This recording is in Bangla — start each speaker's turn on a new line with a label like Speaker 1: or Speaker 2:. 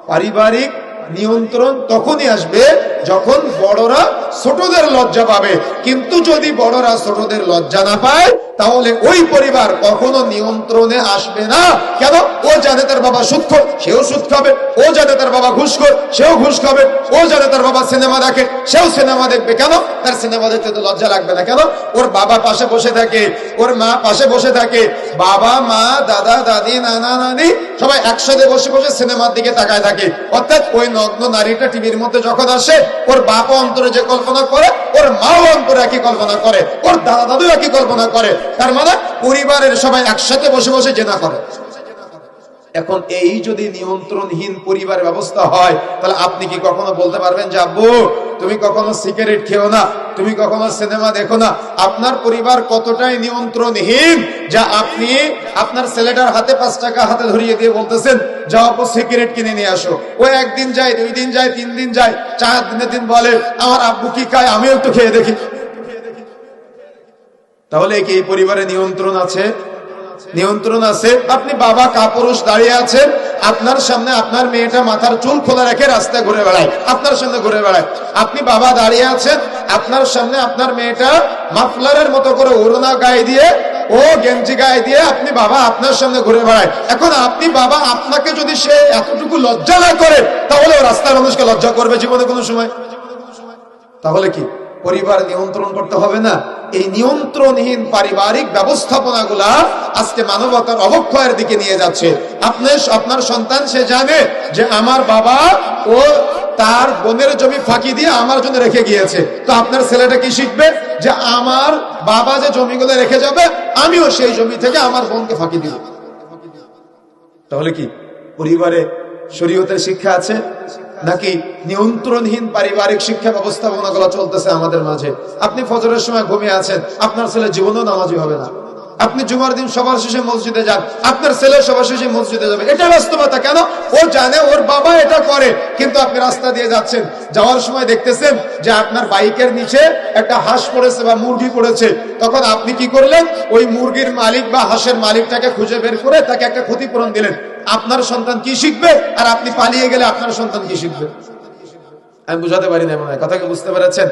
Speaker 1: পারিবারিক নিয়ন্ত্রণ তখনই আসবে যখন বড়রা ছোটদের লজ্জা পাবে। কিন্তু যদি বড়রা ছোটদের লজ্জা না পায়, তাহলে ওই পরিবার কখনো নিয়ন্ত্রণে আসবে না। কেন? ও জানে তার বাবা সুদখোর, সেও সুদ খাবে। ও জানে তার বাবা ঘুষখোর, সেও ঘুষ খাবে। ও জানে তার বাবা সিনেমা দেখে, সেও সিনেমা দেখবে। কেন? তার সিনেমা দেখতে তো লজ্জা লাগবে না। কেন? ওর বাবা পাশে বসে থাকে, ওর মা পাশে বসে থাকে, বাবা মা দাদা দাদি নানা নানি সবাই একসাথে বসে বসে সিনেমার দিকে তাকায় থাকে। অর্থাৎ ওই নগ্ন নারীটা টিভির মধ্যে যখন আসে, ওর বাবা অন্তরে যে কল্পনা করে, ওর মাও অন্তরে একই কল্পনা করে, ওর দাদা দাদু একই কল্পনা করে। তার মানে পরিবারের সবাই একসাথে বসে বসে জেনা করে। এখন এই যদি নিয়ন্ত্রণহীন পরিবারের ব্যবস্থা হয়, তাহলে আপনি কি কখনো বলতে পারবেন যে আব্বু তুমি কখনো সিগারেট খেও না, তুমি কখনো সিনেমা দেখো না? আপনার পরিবার কতটাই নিয়ন্ত্রণহীন যা আপনি আপনার ছেলেটার হাতে 5 টাকা হাতে ধরিয়ে দিয়ে বলতেছেন যাও আপু সিগারেট কিনে নিয়ে আসো। ও একদিন যায়, 2 দিন যায়, 3 দিন যায়, 4 দিনের দিন বলে আমার আব্বু কি খায় আমিও একটু খেয়ে দেখি। তাহলে কি এই পরিবারে নিয়ন্ত্রণ আছে? নিয়ন্ত্রণ আছে। আপনি বাবা কাপুরুষ দাঁড়িয়ে আছেন, আপনার সামনে আপনার মেয়েটা মাথার চুল খোলা রেখে রাস্তায় ঘুরে বেড়ায়, আপনার সামনে ঘুরে বেড়ায়। আপনি বাবা দাঁড়িয়ে আছেন, আপনার সামনে আপনার মেয়েটা মাফলারের মতো করে ওড়না গায়ে দিয়ে, ও গেঞ্জি গায়ে দিয়ে আপনি বাবা আপনার সামনে ঘুরে বেড়ায়। এখন আপনি বাবা, আপনাকে যদি সে এতটুকু লজ্জা না করে, তাহলে ও রাস্তার মানুষকে লজ্জা করবে জীবনে কোনো সময়? তাহলে কি পরিবার নিয়ন্ত্রণ করতে হবে না? এই নিয়ন্ত্রণহীন পারিবারিক ব্যবস্থাপনাগুলা আজকে মানবতার অবক্ষয়ের দিকে নিয়ে যাচ্ছে। আপনার সন্তান সে জানে যে আমার বাবা ও তার বোনের জমি ফাঁকি দিয়ে আমার জন্য রেখে গিয়েছে। তো আপনার ছেলেটা কি শিখবে? যে আমার বাবা যে জমিগুলো রেখে যাবে, আমিও সেই জমি থেকে আমার বোনকে ফাঁকি দিব। তাহলে কি পরিবারে শরীয়তের শিক্ষা আছে নাকি নিয়ন্ত্রণহীন পারিবারিক শিক্ষা ব্যবস্থাপনাগুলো চলতেছে আমাদের মাঝে? আপনি ফজরের সময় ঘুমিয়ে আছেন, আপনার ছেলে জীবনেও নামাজি হবে না। আপনি জুমার দিন সবার শেষে মসজিদে যান, আপনার ছেলে সবার শেষে মসজিদে যাবে। এটা বাস্তবতা। কেন? ও জানে ওর বাবা এটা করে। কিন্তু আপনি রাস্তা দিয়ে যাচ্ছেন, যাওয়ার সময় দেখতেছেন যে আপনার বাইকের নিচে একটা হাঁস পড়েছে বা মুরগি পড়েছে। তখন আপনি কি করলেন? ওই মুরগির মালিক বা হাঁসের মালিকটাকে খুঁজে বের করে তাকে একটা ক্ষতিপূরণ দিলেন। আপনার সন্তান কি শিখবে? আর আপনি পালিয়ে গেলে আপনার সন্তান কি শিখবে? আমি বুঝাতে পারি না মনে হয়। কথা কি বুঝতে পেরেছেন?